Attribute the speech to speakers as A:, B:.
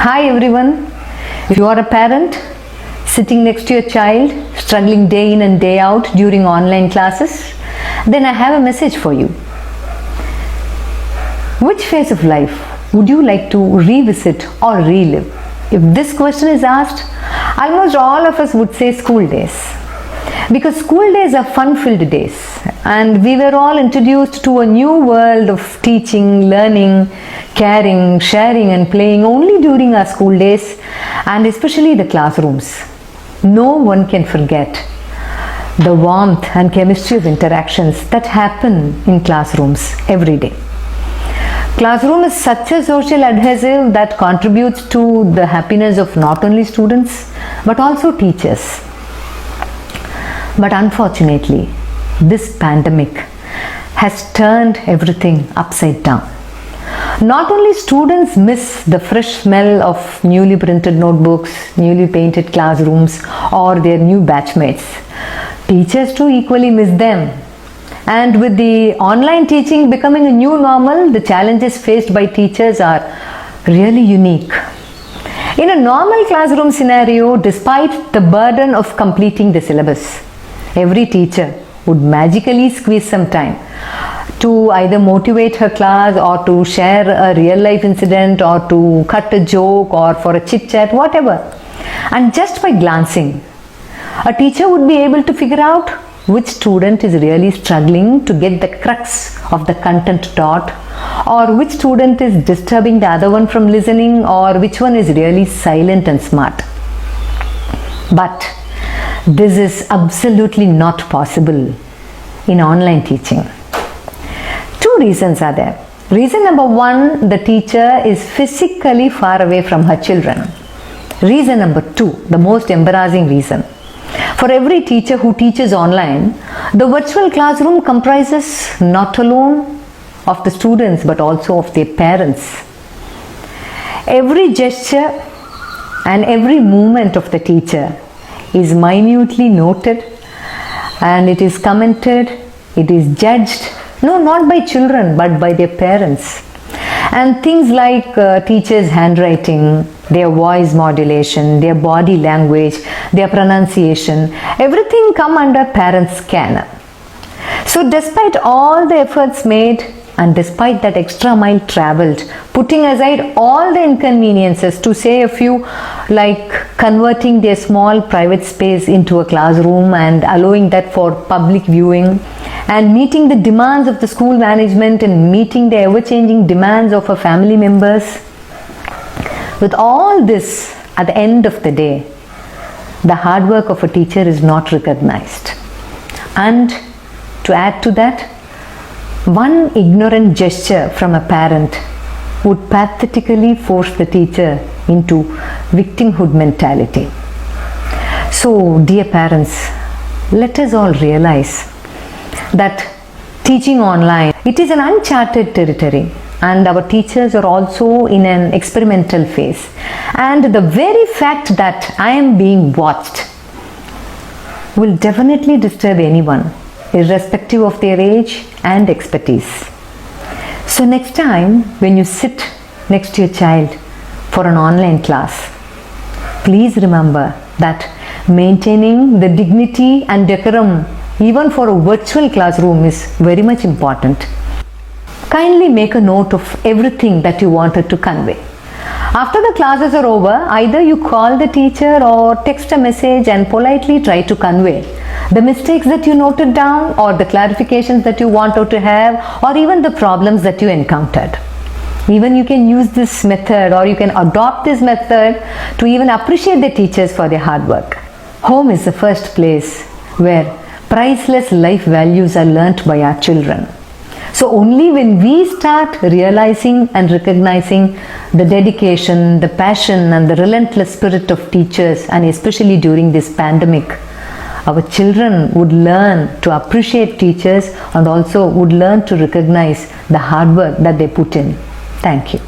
A: Hi everyone. If you are a parent sitting next to your child struggling day in and day out during online classes, then I have a message for you. Which phase of life would you like to revisit or relive? If this question is asked, almost all of us would say school days. Because school days are fun-filled days and we were all introduced to a new world of teaching, learning, caring, sharing and playing only during our school days and especially the classrooms. No one can forget the warmth and chemistry of interactions that happen in classrooms every day. Classroom is such a social adhesive that contributes to the happiness of not only students but also teachers. But unfortunately, this pandemic has turned everything upside down. Not only students miss the fresh smell of newly printed notebooks, newly painted classrooms or their new batchmates, teachers too equally miss them. And with the online teaching becoming a new normal, the challenges faced by teachers are really unique. In a normal classroom scenario, despite the burden of completing the syllabus, every teacher would magically squeeze some time to either motivate her class or to share a real life incident or to cut a joke or for a chit chat, whatever. And just by glancing, a teacher would be able to figure out which student is really struggling to get the crux of the content taught, or which student is disturbing the other one from listening, or which one is really silent and smart. But this is absolutely not possible in online teaching. Two reasons are there. Reason number one, the teacher is physically far away from her children. Reason number two, the most embarrassing reason. For every teacher who teaches online, the virtual classroom comprises not alone of the students but also of their parents. Every gesture and every movement of the teacher is minutely noted and it is commented, it is judged, no, not by children but by their parents. And things like teachers' handwriting, their voice modulation, their body language, their pronunciation, everything come under parent scanner. So despite all the efforts made and despite that extra mile traveled, putting aside all the inconveniences to say a few like converting their small private space into a classroom and allowing that for public viewing and meeting the demands of the school management and meeting the ever-changing demands of our family members. With all this, at the end of the day, the hard work of a teacher is not recognized. And to add to that, one ignorant gesture from a parent would pathetically force the teacher into victimhood mentality. So, dear parents, let us all realize that teaching online, it is an uncharted territory and our teachers are also in an experimental phase. And the very fact that I am being watched will definitely disturb anyone, irrespective of their age and expertise. So next time when you sit next to your child for an online class, please remember that maintaining the dignity and decorum even for a virtual classroom is very much important. Kindly make a note of everything that you wanted to convey. After the classes are over, either you call the teacher or text a message and politely try to convey the mistakes that you noted down or the clarifications that you wanted to have or even the problems that you encountered. Even you can use this method or you can adopt this method to even appreciate the teachers for their hard work. Home is the first place where priceless life values are learnt by our children. So only when we start realizing and recognizing the dedication, the passion and the relentless spirit of teachers, and especially during this pandemic, our children would learn to appreciate teachers and also would learn to recognize the hard work that they put in. Thank you.